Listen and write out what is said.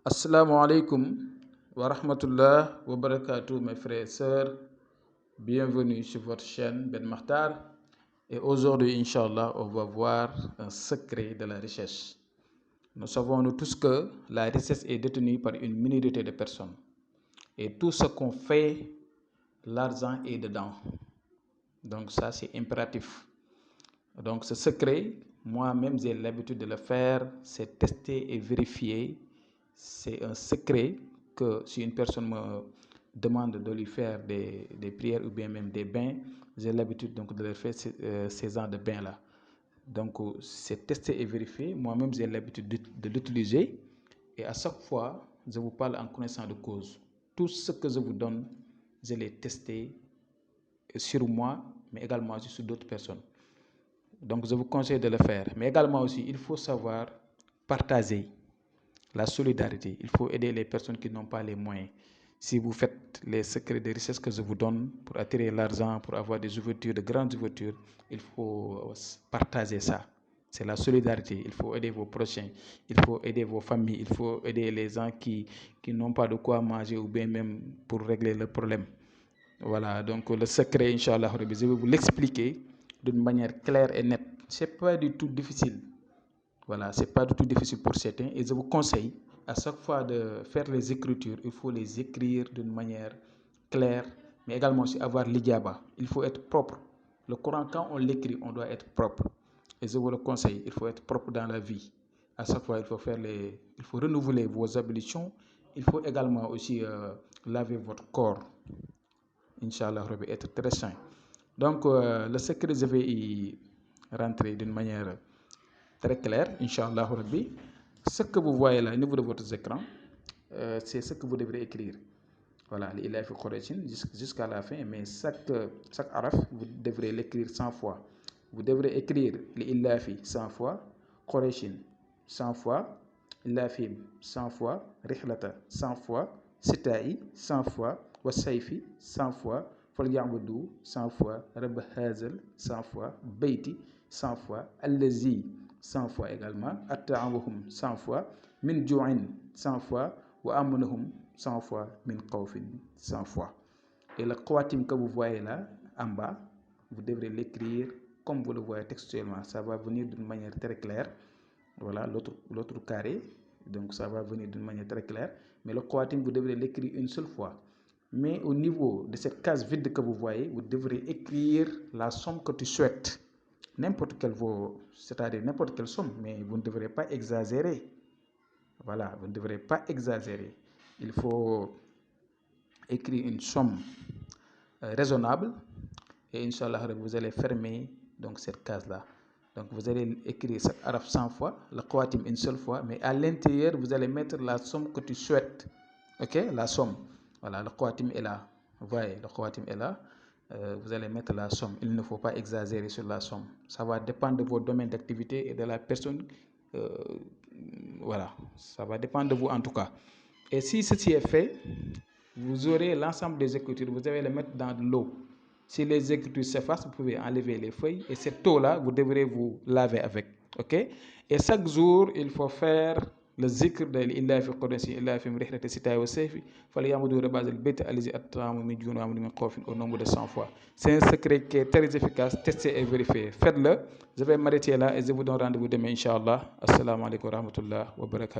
Assalamu alaikum wa rahmatullah wa barakatuh, mes frères et sœurs. Bienvenue sur votre chaîne Ben Makhtar. Et aujourd'hui, Inch'Allah, on va voir un secret de la richesse. Nous savons nous tous que la richesse est détenue par une minorité de personnes. Et tout ce qu'on fait, l'argent est dedans. Donc ça, c'est impératif. Donc ce secret, moi-même, j'ai l'habitude de le faire. C'est tester et vérifier. C'est un secret que si une personne me demande de lui faire des prières ou bien même des bains, j'ai l'habitude donc de leur faire ces genres de bains-là. Donc c'est testé et vérifié. Moi-même, j'ai l'habitude de l'utiliser. Et à chaque fois, je vous parle en connaissance de cause. Tout ce que je vous donne, je l'ai testé sur moi, mais également sur d'autres personnes. Donc je vous conseille de le faire. Mais également aussi, il faut savoir partager. La solidarité, il faut aider les personnes qui n'ont pas les moyens. Si vous faites les secrets de richesse que je vous donne pour attirer l'argent, pour avoir des ouvertures, de grandes ouvertures, il faut partager ça. C'est la solidarité. Il faut aider vos prochains, il faut aider vos familles, il faut aider les gens qui n'ont pas de quoi manger ou bien même pour régler le problème. Voilà, donc le secret, Inch'Allah, je vais vous l'expliquer d'une manière claire et nette. Ce n'est pas du tout difficile. Voilà, c'est pas du tout difficile pour certains et je vous conseille à chaque fois de faire les écritures, il faut les écrire d'une manière claire, mais également aussi avoir l'ijaba. Il faut être propre. Le Coran, quand on l'écrit, on doit être propre. Et je vous le conseille, il faut être propre dans la vie. À chaque fois, il faut renouveler vos ablutions. Il faut également aussi laver votre corps. Inch'Allah, être très sain. Donc, le secret, je vais y rentrer d'une manière très clair, Inch'Allah Rabbi. Ce que vous voyez là au niveau de votre écran, c'est ce que vous devrez écrire. Voilà, l'Ilaf Qurayshin jusqu'à la fin, mais chaque araf, vous devrez l'écrire 100 fois. Vous devrez écrire l'Ilafi 100 fois, Qurayshin 100 fois, Ilafim 100 fois, Rihlata 100 fois, Sita'i 100 fois, Wasaifi 100 fois, Falyabudou 100 fois, Rabb Hazal 100 fois, Beiti 100 fois, Allazi 100 fois également, Atta'awahum 100 fois, Min Ju'in 100 fois, Wa Amunahum 100 fois, Min Qawfin 100 fois. Et le Qawatim que vous voyez là, en bas, vous devrez l'écrire comme vous le voyez textuellement. Ça va venir d'une manière très claire. Voilà, l'autre carré. Donc ça va venir d'une manière très claire. Mais le Qawatim, vous devrez l'écrire une seule fois. Mais au niveau de cette case vide que vous voyez, vous devrez écrire la somme que tu souhaites. N'importe quelle c'est-à-dire n'importe quelle somme, mais vous ne devrez pas exagérer. Voilà, vous ne devrez pas exagérer. Il faut écrire une somme raisonnable et Inch'Allah, vous allez fermer donc cette case-là. Donc vous allez écrire cette araf 100 fois, le Qawatim une seule fois, mais à l'intérieur, vous allez mettre la somme que tu souhaites. Ok, la somme. Voilà, le Qawatim est là. Vous voyez, le Qawatim est là. Vous allez mettre la somme. Il ne faut pas exagérer sur la somme. Ça va dépendre de vos domaines d'activité et de la personne. Voilà, ça va dépendre de vous en tout cas. Et si ceci est fait, vous aurez l'ensemble des écritures. Vous allez les mettre dans de l'eau. Si les écritures s'effacent, vous pouvez enlever les feuilles. Et cette eau-là, vous devrez vous laver avec. Ok? Et chaque jour, il faut faire le zikr de l'Illah fi Qudsi, l'Illah fi Mrihlati Sita'i wa Sayfi, Falyamudu Rabaz al-Bayt Alizi At-Tamu min Jun wa min Qawfin au nombre de 100 fois. C'est un secret qui est très efficace, testé et vérifié. Faites-le. Je vais m'arrêter là et je vous donne rendez-vous demain, Inch'Allah. Assalamu alaikum wa rahmatullah wa barakatuh.